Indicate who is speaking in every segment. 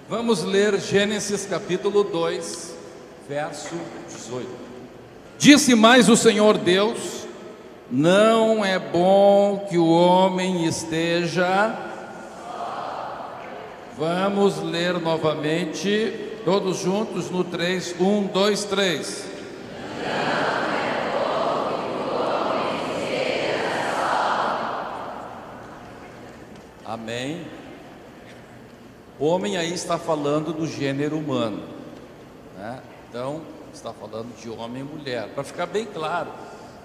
Speaker 1: Vamos ler Gênesis capítulo 2, verso 18. Disse mais o Senhor Deus: não é bom que o homem esteja... Vamos ler novamente, todos juntos no 3, 1, 2, 3. Não é bom que o homem esteja só. Amém. O homem aí está falando do gênero humano, né? Então, está falando de homem e mulher. Para ficar bem claro,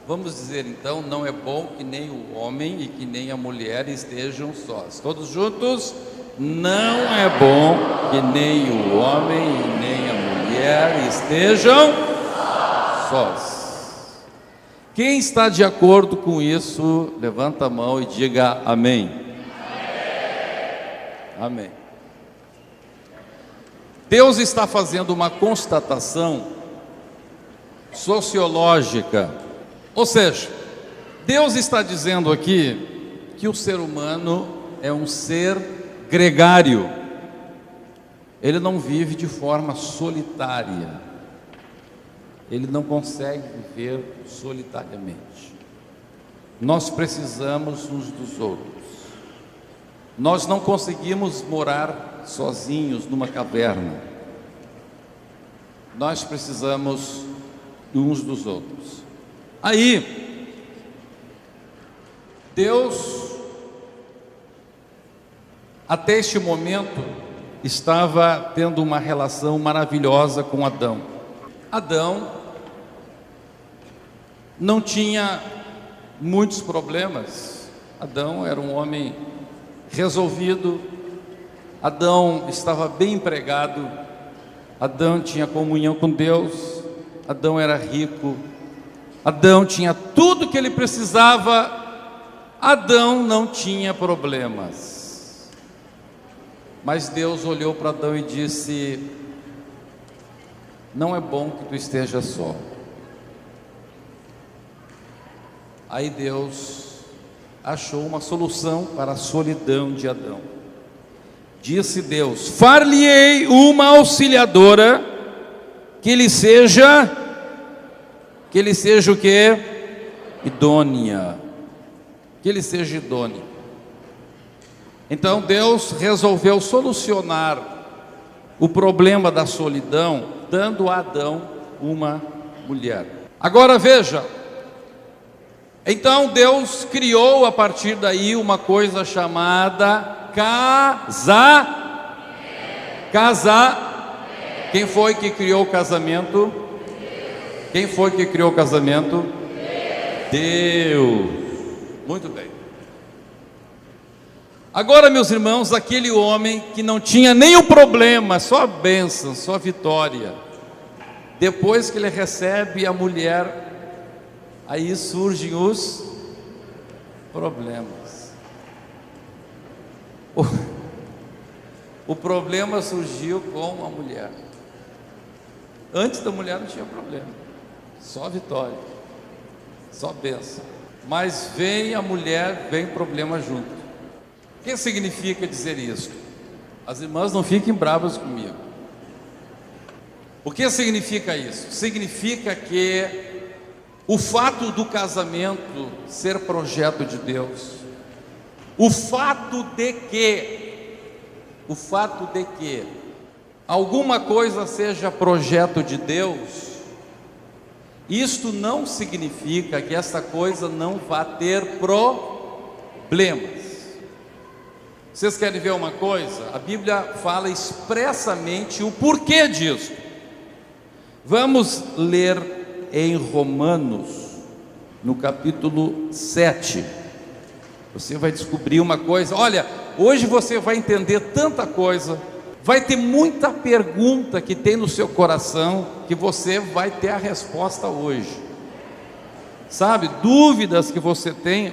Speaker 1: vamos dizer então, não é bom que nem o homem e que nem a mulher estejam sós. Todos juntos, não é bom que nem o homem e nem a mulher estejam sós. Quem está de acordo com isso, levanta a mão e diga amém. Amém. Deus está fazendo uma constatação sociológica, ou seja, Deus está dizendo aqui que o ser humano é um ser gregário, ele não vive de forma solitária, ele não consegue viver solitariamente. Nós precisamos uns dos outros, nós não conseguimos morar sozinhos numa caverna, nós precisamos uns dos outros. Aí, Deus, até este momento, estava tendo uma relação maravilhosa com Adão. Adão não tinha muitos problemas, Adão era um homem resolvido, Adão estava bem empregado, Adão tinha comunhão com Deus, Adão era rico, Adão tinha tudo que ele precisava, Adão não tinha problemas. Mas Deus olhou para Adão e disse: não é bom que tu estejas só. Aí Deus achou uma solução para a solidão de Adão. Disse Deus: far-lhe-ei uma auxiliadora que lhe seja o quê? Idônea. Que lhe seja idônea. Então Deus resolveu solucionar o problema da solidão, dando a Adão uma mulher. Agora veja, então Deus criou a partir daí uma coisa chamada casar. Quem foi que criou o casamento? Quem foi que criou o casamento? Deus. Muito bem. Agora, meus irmãos, aquele homem que não tinha nenhum problema, só a bênção, só a vitória, depois que ele recebe a mulher, aí surgem os problemas. O problema surgiu com a mulher. Antes da mulher não tinha problema, só vitória, só bênção. Mas vem a mulher, vem problema junto. O que significa dizer isso? As irmãs não fiquem bravas comigo. O que significa isso? Significa que o fato do casamento ser projeto de Deus, o fato de que alguma coisa seja projeto de Deus, isto não significa que essa coisa não vá ter problemas. Vocês querem ver uma coisa? A Bíblia fala expressamente o porquê disso. Vamos ler em Romanos, no capítulo 7. Você vai descobrir uma coisa. Olha, hoje você vai entender tanta coisa, vai ter muita pergunta que tem no seu coração, que você vai ter a resposta hoje. Sabe, dúvidas que você tem,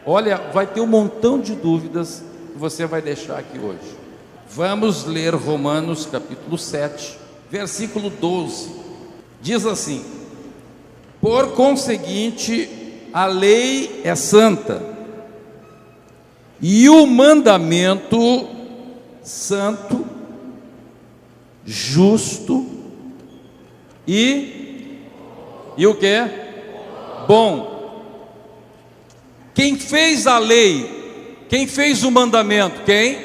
Speaker 1: olha, vai ter um montão de dúvidas que você vai deixar aqui hoje. Vamos ler Romanos capítulo 7, versículo 12. Diz assim: por conseguinte, a lei é santa, e o mandamento santo justo e o que? Bom. Quem fez a lei, quem fez o mandamento? Quem?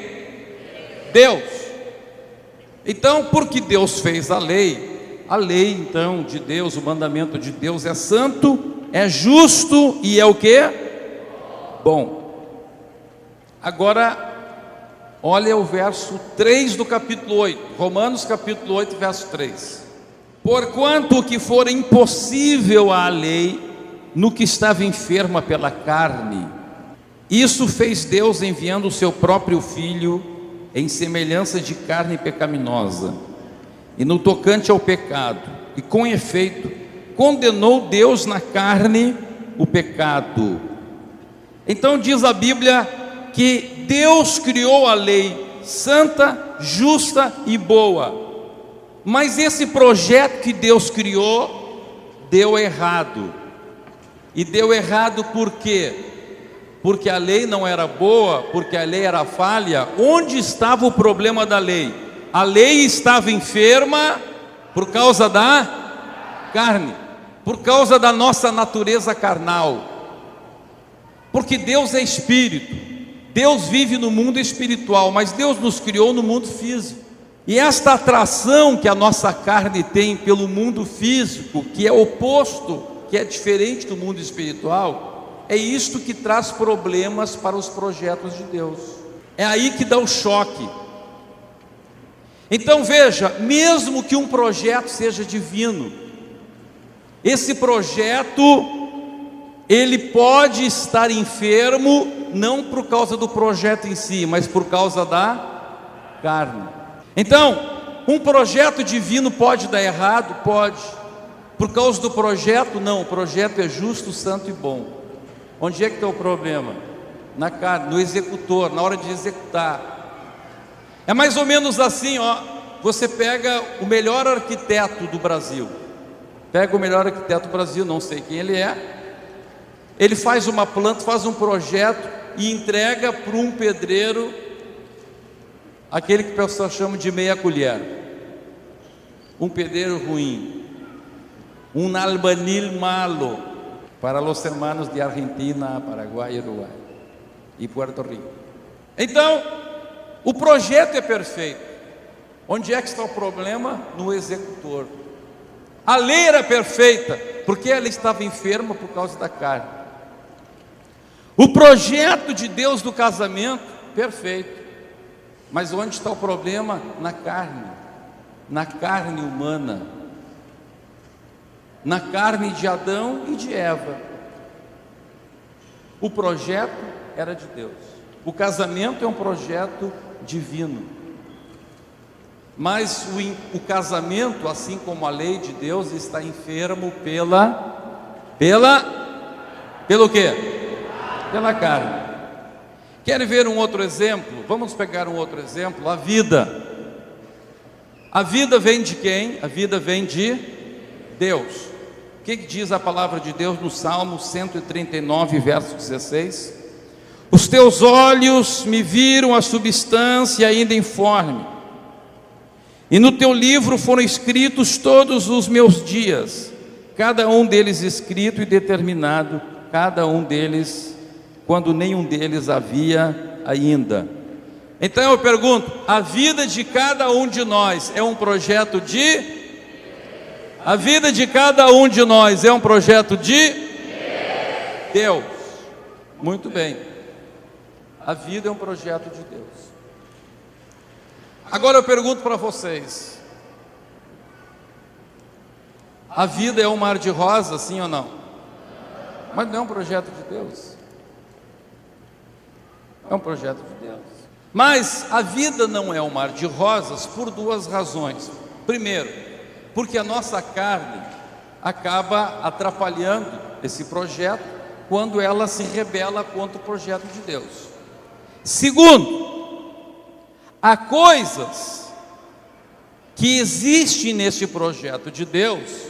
Speaker 1: Deus. Então, porque Deus fez a lei então de Deus, o mandamento de Deus é santo, é justo e é o que? Bom. Agora, olha o verso 3 do capítulo 8, Romanos capítulo 8, verso 3. Porquanto o que for impossível à lei, no que estava enferma pela carne, isso fez Deus enviando o seu próprio Filho em semelhança de carne pecaminosa, e no tocante ao pecado, e com efeito, condenou Deus na carne o pecado. Então diz a Bíblia que Deus criou a lei santa, justa e boa, mas esse projeto que Deus criou deu errado. E deu errado por quê? Porque a lei não era boa, porque a lei era falha. Onde estava o problema da lei? A lei estava enferma por causa da carne, por causa da nossa natureza carnal. Porque Deus é espírito, Deus vive no mundo espiritual, mas Deus nos criou no mundo físico. E esta atração que a nossa carne tem pelo mundo físico, que é oposto, que é diferente do mundo espiritual, é isto que traz problemas para os projetos de Deus. É aí que dá o choque. Então veja, mesmo que um projeto seja divino, esse projeto, ele pode estar enfermo, não por causa do projeto em si, mas por causa da carne. Então, um projeto divino pode dar errado? Pode. Por causa do projeto? Não, o projeto é justo, santo e bom. Onde é que está o problema? Na carne, no executor, na hora de executar. É mais ou menos assim, ó. Você pega o melhor arquiteto do Brasil. Pega o melhor arquiteto do Brasil, não sei quem ele é. Ele faz uma planta, faz um projeto e entrega para um pedreiro, aquele que o pessoal chama de meia colher. Um pedreiro ruim. Un albañil malo para los hermanos de Argentina, Paraguai, Uruguai e Puerto Rico. Então, o projeto é perfeito. Onde é que está o problema? No executor. A lei era perfeita, porque ela estava enferma por causa da carne. O projeto de Deus do casamento, perfeito. Mas onde está o problema? Na carne humana, na carne de Adão e de Eva. O projeto era de Deus. O casamento é um projeto divino. Mas o casamento, assim como a lei de Deus, está enfermo pelo quê? Pela carne. Querem ver um outro exemplo? Vamos pegar um outro exemplo. A vida. A vida vem de quem? A vida vem de Deus. O que diz a palavra de Deus no Salmo 139, verso 16? Os teus olhos me viram a substância ainda informe, e no teu livro foram escritos todos os meus dias, cada um deles escrito e determinado, cada um deles, quando nenhum deles havia ainda. Então eu pergunto, a vida de cada um de nós é um projeto de... A vida de cada um de nós é um projeto de Deus. Muito bem. A vida é um projeto de Deus. Agora eu pergunto para vocês: a vida é um mar de rosas, sim ou não? Mas não é um projeto de Deus. É um projeto de Deus. Mas a vida não é um mar de rosas por duas razões. Primeiro, porque a nossa carne acaba atrapalhando esse projeto quando ela se rebela contra o projeto de Deus. Segundo, há coisas que existem neste projeto de Deus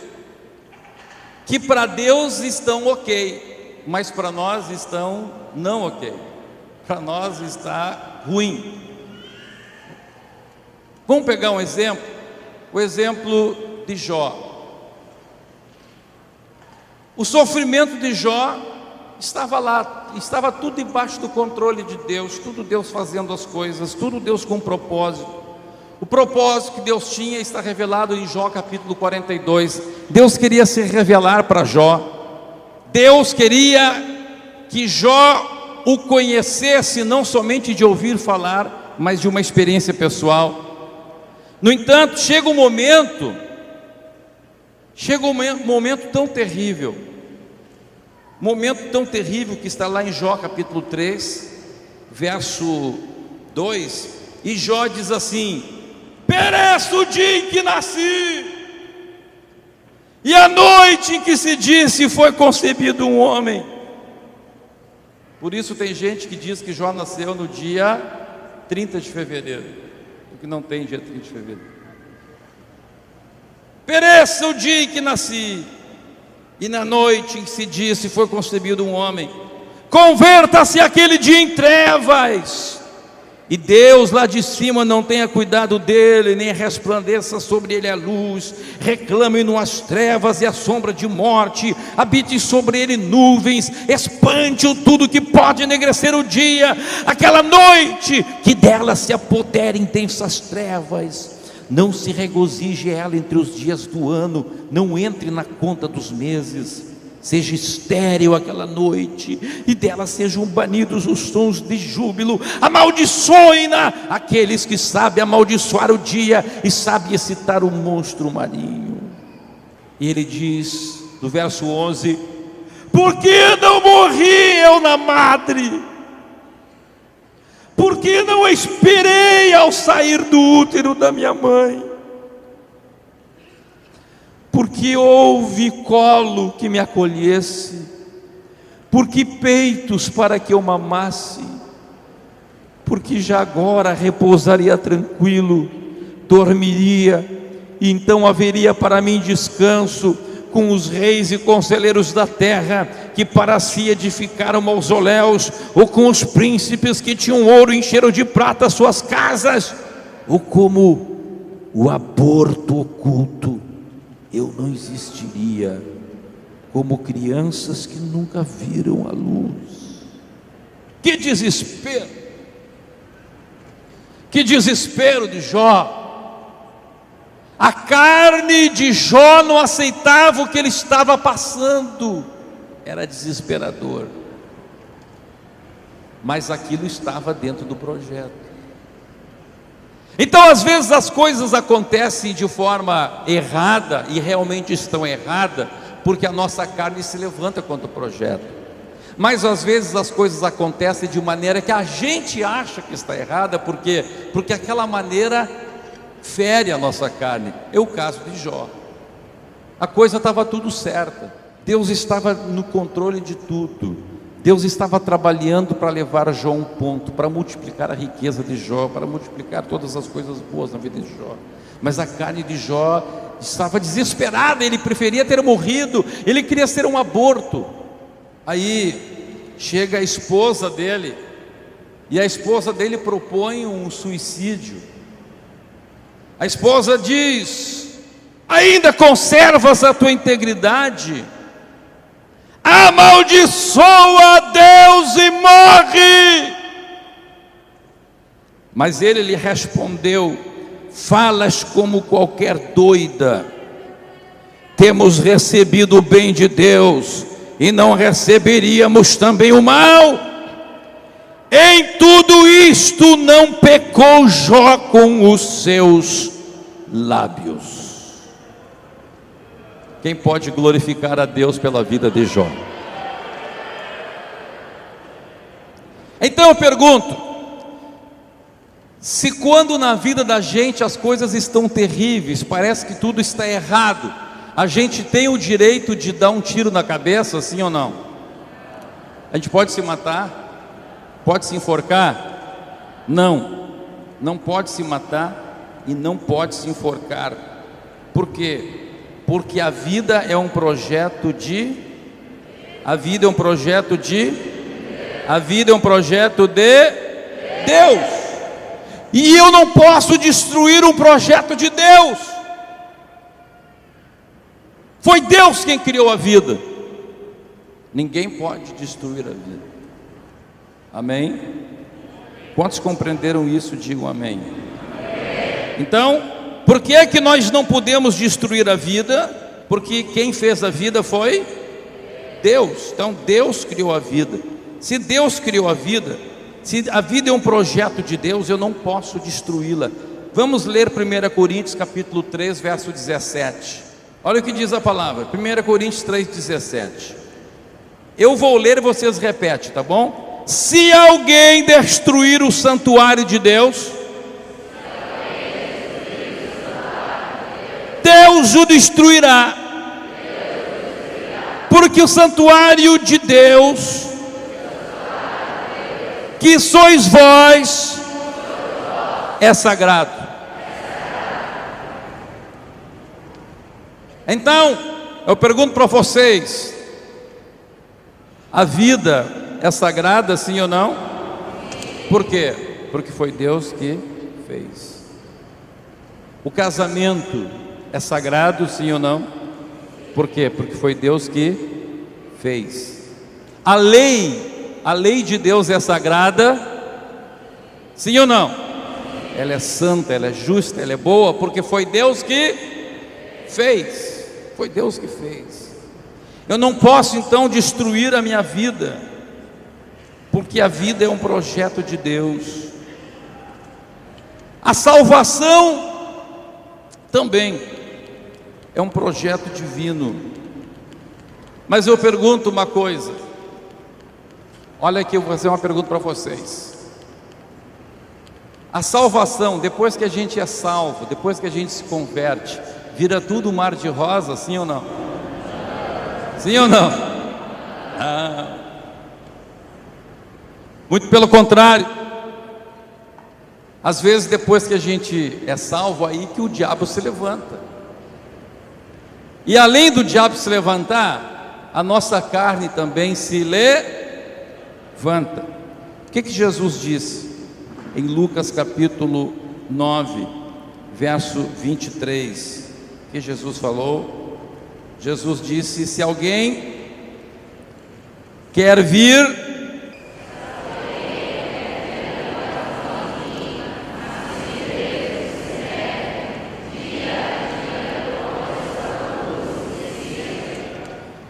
Speaker 1: que para Deus estão ok, mas para nós estão não ok. Para nós está ruim. Vamos pegar um exemplo. o exemplo de Jó. O sofrimento de Jó estava lá, estava tudo debaixo do controle de Deus, tudo Deus fazendo as coisas, tudo Deus com propósito. O propósito que Deus tinha está revelado em Jó capítulo 42. Deus queria se revelar para Jó. Deus queria que Jó o conhecesse, não somente de ouvir falar, mas de uma experiência pessoal. No entanto, chega um momento tão terrível, que está lá em Jó capítulo 3, verso 2, e Jó diz assim: pereça o dia em que nasci, e a noite em que se disse foi concebido um homem. Por isso tem gente que diz que Jó nasceu no dia 30 de fevereiro, porque não tem dia 30 de fevereiro. Pereça o dia em que nasci, e na noite em que se disse foi concebido um homem. Converta-se aquele dia em trevas, e Deus lá de cima não tenha cuidado dele, nem resplandeça sobre ele a luz. Reclame-no as trevas e a sombra de morte, habite sobre ele nuvens, espante-o tudo que pode enegrecer o dia. Aquela noite que dela se apodera intensas trevas, não se regozije ela entre os dias do ano, não entre na conta dos meses. Seja estéril aquela noite, e dela sejam banidos os sons de júbilo. Amaldiçoem-na aqueles que sabem amaldiçoar o dia e sabem excitar o monstro marinho. E ele diz, no verso 11: por que não morri eu na madre? Por que não esperei ao sair do útero da minha mãe? Porque houve colo que me acolhesse, porque peitos para que eu mamasse, porque já agora repousaria tranquilo, dormiria, e então haveria para mim descanso com os reis e conselheiros da terra, que para si edificaram mausoléus, ou com os príncipes que tinham ouro e encheram de prata suas casas, ou como o aborto oculto, eu não existiria, como crianças que nunca viram a luz. Que desespero! Que desespero de Jó! A carne de Jó não aceitava o que ele estava passando, era desesperador, mas aquilo estava dentro do projeto. Então às vezes as coisas acontecem de forma errada, e realmente estão erradas, porque a nossa carne se levanta contra o projeto. Mas às vezes as coisas acontecem de maneira que a gente acha que está errada, porque aquela maneira fere a nossa carne. É o caso de Jó. A coisa estava tudo certa, Deus estava no controle de tudo. Deus estava trabalhando para levar Jó a um ponto, para multiplicar a riqueza de Jó, para multiplicar todas as coisas boas na vida de Jó. Mas a carne de Jó estava desesperada, ele preferia ter morrido, ele queria ser um aborto. Aí chega a esposa dele, e a esposa dele propõe um suicídio. A esposa diz: ainda conservas a tua integridade? Amaldiçoa Deus e morre. Mas ele lhe respondeu: falas como qualquer doida. Temos recebido o bem de Deus, e não receberíamos também o mal? Em tudo isto não pecou Jó com os seus lábios. Quem pode glorificar a Deus pela vida de Jó? Então eu pergunto: se quando na vida da gente as coisas estão terríveis, parece que tudo está errado, a gente tem o direito de dar um tiro na cabeça, sim ou não? A gente pode se matar? Pode se enforcar? Não, não pode se matar e não pode se enforcar. Por quê? Porque a vida é um projeto de Deus. E eu não posso destruir um projeto de Deus. Foi Deus quem criou a vida. Ninguém pode destruir a vida. Amém? Quantos compreenderam isso? Digam amém. Então, por que é que nós não podemos destruir a vida? Porque quem fez a vida foi Deus. Então Deus criou a vida. Se Deus criou a vida, se a vida é um projeto de Deus, eu não posso destruí-la. Vamos ler 1 Coríntios capítulo 3, verso 17. Olha o que diz a palavra, 1 Coríntios 3, 17. Eu vou ler e vocês repetem, tá bom? Se alguém destruir o santuário de Deus, Deus o destruirá. Porque o santuário de Deus, que sois vós, é sagrado. Então, eu pergunto para vocês: a vida é sagrada, sim ou não? Por quê? Porque foi Deus que fez. O casamento é sagrado, sim ou não? Por quê? Porque foi Deus que fez. A lei de Deus é sagrada, sim ou não? Ela é santa, ela é justa, ela é boa, porque foi Deus que fez. Foi Deus que fez. Eu não posso então destruir a minha vida, porque a vida é um projeto de Deus. A salvação também é um projeto divino. Mas eu pergunto uma coisa. Olha aqui, eu vou fazer uma pergunta para vocês. A salvação, depois que a gente é salvo, depois que a gente se converte, vira tudo um mar de rosa, sim ou não? Sim ou não? Muito pelo contrário. Às vezes depois que a gente é salvo, aí que o diabo se levanta. E além do diabo se levantar, a nossa carne também se levanta. O que Jesus disse em Lucas capítulo 9, verso 23? Que Jesus falou? Jesus disse: se alguém quer vir,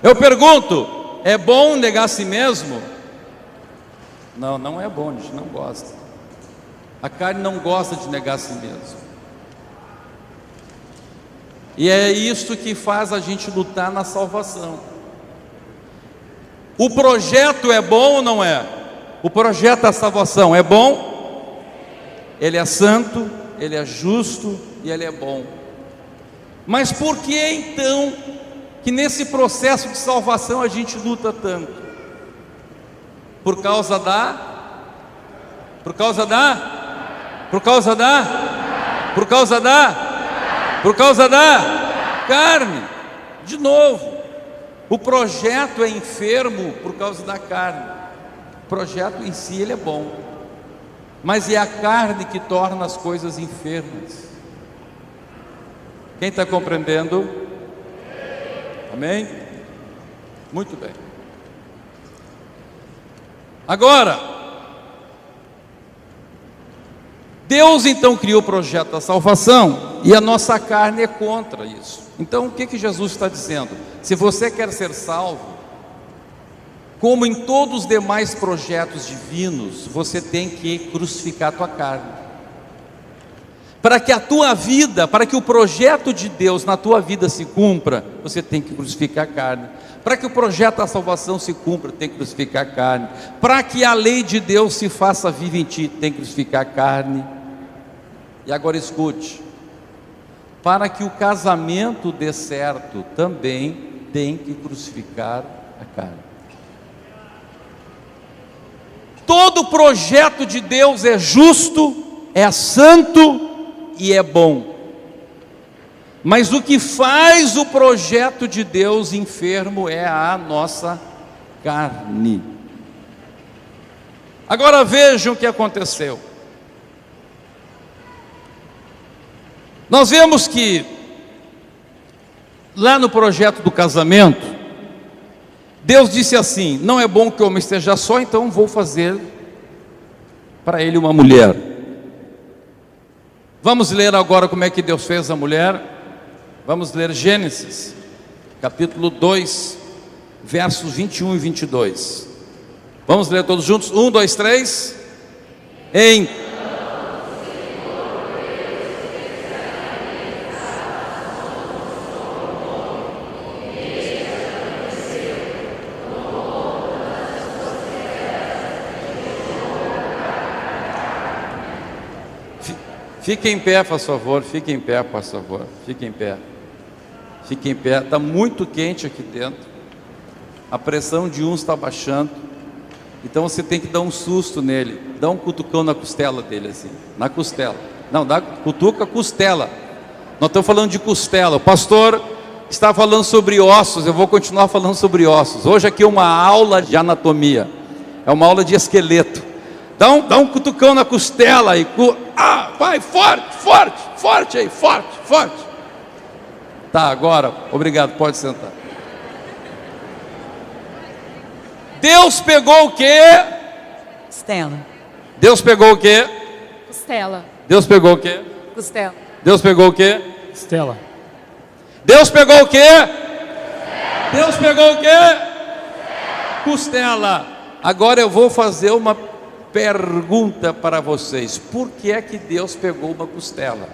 Speaker 1: eu pergunto, é bom negar a si mesmo? Não, não é bom, a gente não gosta. A carne não gosta de negar a si mesmo. E é isso que faz a gente lutar na salvação. O projeto é bom ou não é? O projeto da salvação é bom? Ele é santo, ele é justo e ele é bom. Mas por que então que nesse processo de salvação a gente luta tanto? Por causa da carne. De novo, o projeto é enfermo por causa da carne. O projeto em si ele é bom, mas é a carne que torna as coisas enfermas. Quem está compreendendo? Amém? Muito bem. Agora, Deus então criou o projeto da salvação e a nossa carne é contra isso. Então o que Jesus está dizendo? Se você quer ser salvo, como em todos os demais projetos divinos, você tem que crucificar a tua carne. Para que a tua vida, para que o projeto de Deus na tua vida se cumpra, você tem que crucificar a carne. Para que o projeto da salvação se cumpra, tem que crucificar a carne. Para que a lei de Deus se faça viva em ti, tem que crucificar a carne. E agora escute, para que o casamento dê certo, também tem que crucificar a carne. Todo projeto de Deus é justo, é santo e é bom. Mas o que faz o projeto de Deus enfermo é a nossa carne. Agora vejam o que aconteceu. Nós vemos que lá no projeto do casamento, Deus disse assim: não é bom que o homem esteja só, então vou fazer para ele uma mulher. Vamos ler agora como é que Deus fez a mulher. Vamos ler Gênesis, capítulo 2, versos 21 e 22. Vamos ler todos juntos? 1, 2, 3. Fique em pé, por favor. Fique em pé, por favor. Fique em pé. Fique em pé. Está muito quente aqui dentro. A pressão de uns está baixando. Então você tem que dar um susto nele. Dá um cutucão na costela dele, assim. Na costela. Não, cutuca a costela. Nós estamos falando de costela. O pastor está falando sobre ossos. Eu vou continuar falando sobre ossos. Hoje aqui é uma aula de anatomia. É uma aula de esqueleto. Dá um cutucão na costela e vai, forte aí, forte. Tá, agora, obrigado, pode sentar. Deus pegou o quê?
Speaker 2: Costela.
Speaker 1: Deus pegou o quê?
Speaker 3: Costela.
Speaker 1: Deus pegou o quê?
Speaker 3: Costela.
Speaker 1: Deus pegou o quê?
Speaker 4: Costela.
Speaker 1: Deus pegou o quê? Deus pegou o quê? Costela. Agora eu vou fazer uma pergunta para vocês: por que é que Deus pegou uma costela?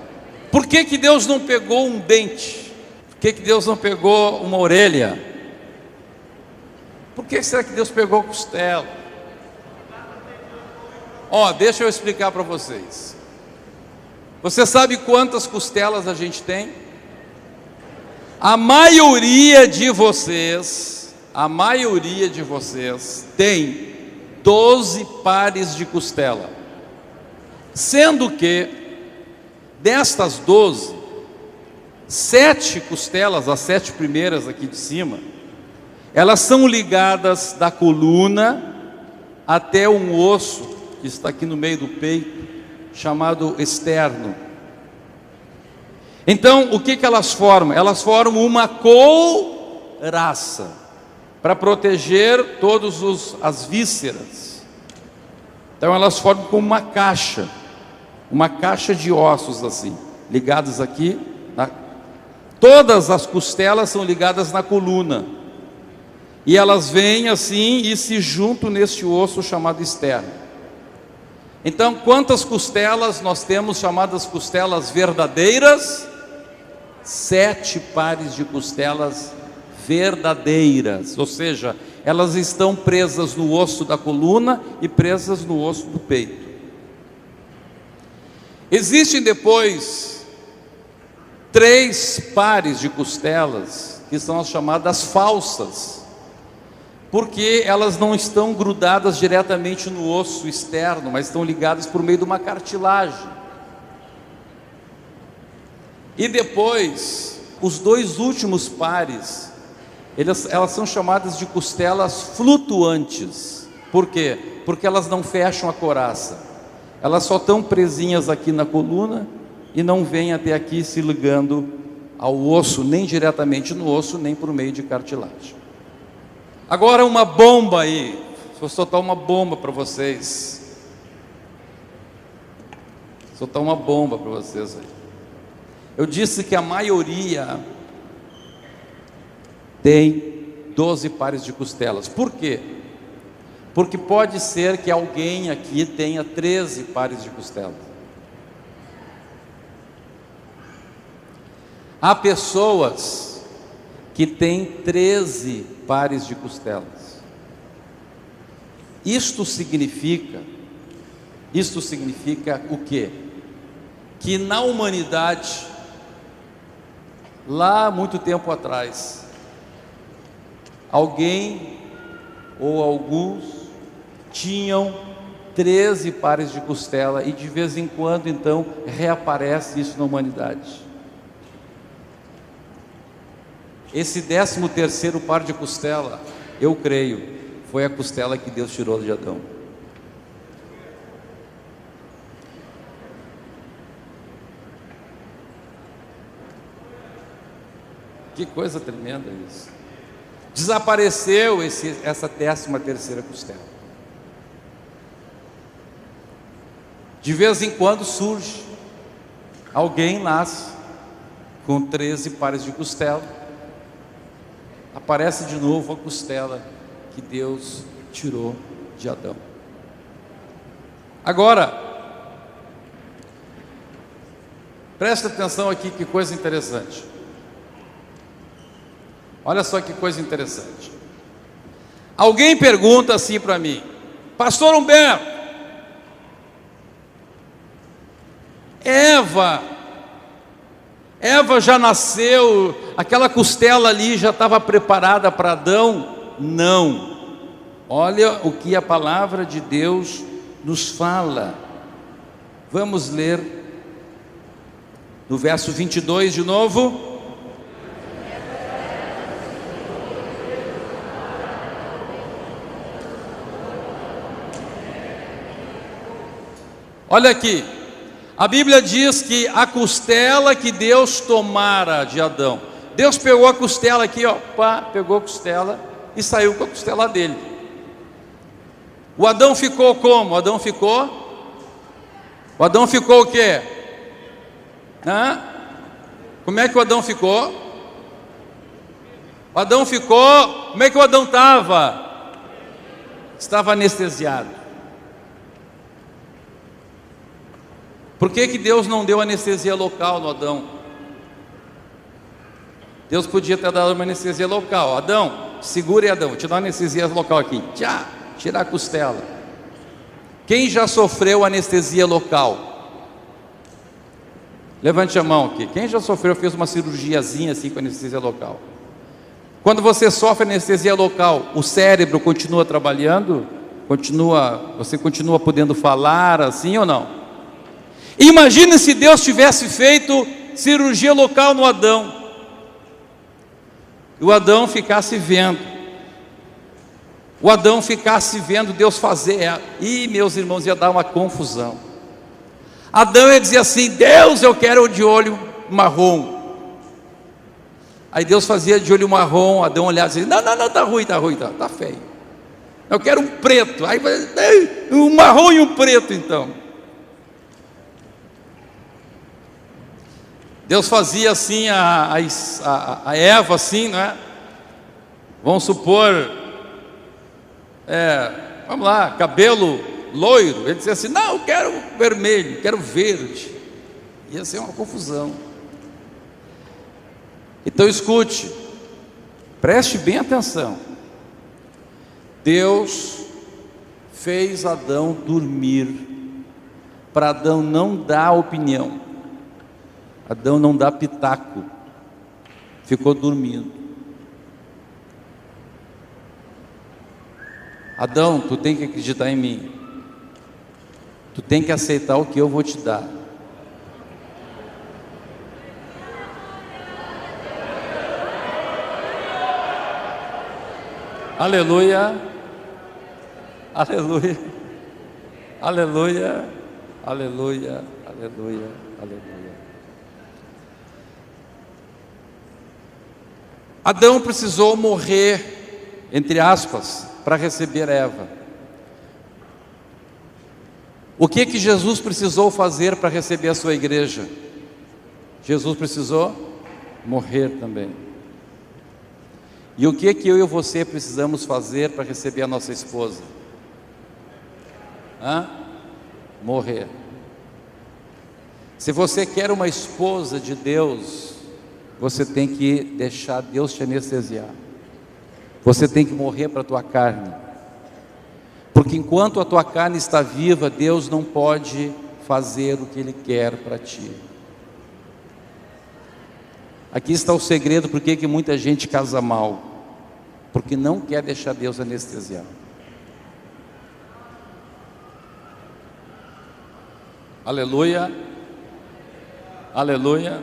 Speaker 1: Por que que Deus não pegou um dente? Por que que Deus não pegou uma orelha? Por que será que Deus pegou costela? Deixa eu explicar para vocês. Você sabe quantas costelas a gente tem? A maioria de vocês tem 12 pares de costela, sendo que destas 12, 7 costelas, as 7 primeiras aqui de cima, elas são ligadas da coluna até um osso que está aqui no meio do peito, chamado externo. Então, o que elas formam? Elas formam uma couraça para proteger todas as vísceras. Então elas formam como uma caixa de ossos assim, ligados aqui. Todas as costelas são ligadas na coluna, e elas vêm assim e se juntam neste osso chamado externo. Então, quantas costelas nós temos chamadas costelas verdadeiras? 7 pares de costelas verdadeiras, ou seja, elas estão presas no osso da coluna e presas no osso do peito. Existem depois 3 pares de costelas que são as chamadas falsas, porque elas não estão grudadas diretamente no osso externo, mas estão ligadas por meio de uma cartilagem. E depois, os 2 últimos pares, elas são chamadas de costelas flutuantes. Por quê? Porque elas não fecham a couraça. Elas só estão presinhas aqui na coluna e não vêm até aqui se ligando ao osso, nem diretamente no osso, nem por meio de cartilagem. Agora uma bomba aí. Vou soltar uma bomba para vocês. Soltar uma bomba para vocês aí. Eu disse que a maioria tem 12 pares de costelas. Por quê? Porque pode ser que alguém aqui tenha 13 pares de costelas. Há pessoas que têm 13 pares de costelas. Isto significa o quê? Que na humanidade, lá muito tempo atrás, alguém ou alguns tinham 13 pares de costela, e de vez em quando então reaparece isso na humanidade. Esse 13º par de costela, eu creio, foi a costela que Deus tirou de Adão. Que coisa tremenda isso. Desapareceu essa 13ª costela. De vez em quando surge, alguém nasce com 13 pares de costela, aparece de novo a costela que Deus tirou de Adão. Agora, presta atenção aqui, que coisa interessante. Olha só que coisa interessante. Alguém pergunta assim para mim: Pastor Humberto, Eva já nasceu, aquela costela ali já estava preparada para Adão? Não. Olha o que a palavra de Deus nos fala. Vamos ler no verso 22 de novo. Olha aqui, a Bíblia diz que a costela que Deus tomara de Adão, Deus pegou a costela aqui, ó, pá, pegou a costela e saiu com a costela dele. O Adão ficou como? O Adão ficou o quê? Como é que o Adão ficou? O Adão ficou, como é que o Adão estava? Estava anestesiado. Por que Deus não deu anestesia local no Adão? Deus podia ter dado uma anestesia local. Adão, segure Adão, vou te dar uma anestesia local aqui. Tchá, tirar a costela. Quem já sofreu anestesia local? Levante a mão aqui. Quem já sofreu, fez uma cirurgiazinha assim com anestesia local? Quando você sofre anestesia local, o cérebro continua trabalhando? Você continua podendo falar assim ou não? Imagina se Deus tivesse feito cirurgia local no Adão, e o Adão ficasse vendo, Deus fazer, e meus irmãos, ia dar uma confusão. Adão ia dizer assim: Deus, eu quero de olho marrom. Aí Deus fazia de olho marrom, Adão olhava e dizia: não, tá ruim, tá feio. Eu quero um preto. Aí um marrom e um preto então. Deus fazia assim a Eva assim, não é? Vamos supor, vamos lá, cabelo loiro. Ele dizia assim: não, eu quero vermelho, quero verde. Ia ser uma confusão. Então escute, preste bem atenção. Deus fez Adão dormir, para Adão não dar opinião. Adão não dá pitaco, ficou dormindo. Adão, tu tem que acreditar em mim, tu tem que aceitar o que eu vou te dar. Aleluia, aleluia, aleluia, aleluia, aleluia, aleluia. Adão precisou morrer, entre aspas, para receber Eva. O que Jesus precisou fazer para receber a sua igreja? Jesus precisou morrer também. E o que eu e você precisamos fazer para receber a nossa esposa? Morrer. Se você quer uma esposa de Deus, você tem que deixar Deus te anestesiar. Você tem que morrer para a tua carne. Porque enquanto a tua carne está viva, Deus não pode fazer o que Ele quer para ti. Aqui está o segredo porque que muita gente casa mal. Porque não quer deixar Deus anestesiar. Aleluia. Aleluia.